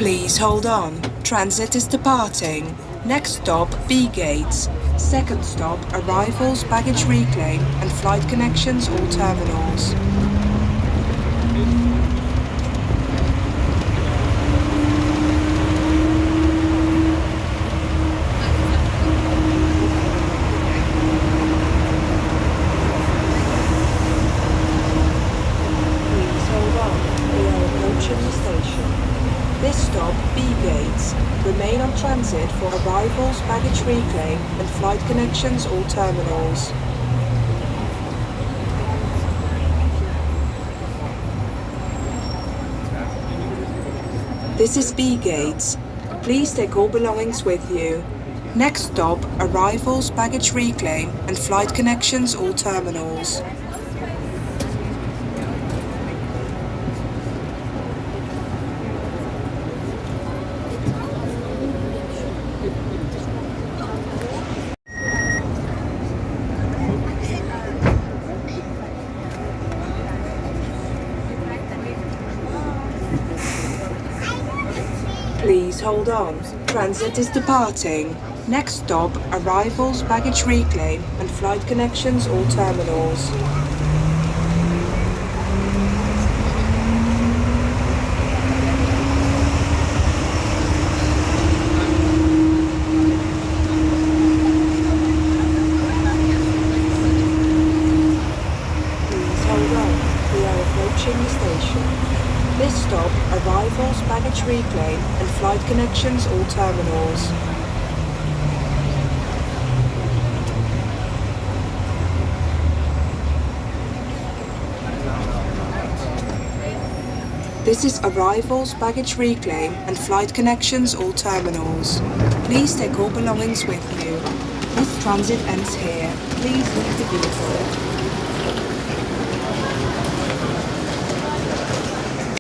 Please hold on. Transit is departing. Next stop, B gates. Second stop, arrivals, baggage reclaim and flight connections all terminals. Please hold on. We are approaching the station. This stop, B gates. Remain on transit for arrivals, baggage reclaim and flight connections all terminals. This is B gates. Please take all belongings with you. Next stop, arrivals, baggage reclaim and flight connections all terminals. Please hold on. Transit is departing. Next stop, arrivals, baggage reclaim and flight connections all terminals. Please hold on. We are approaching the station. This stop, arrivals, baggage reclaim and flight connections all terminals. This is arrivals, baggage reclaim and flight connections all terminals. Please take all belongings with you. This transit ends here. Please leave the vehicle.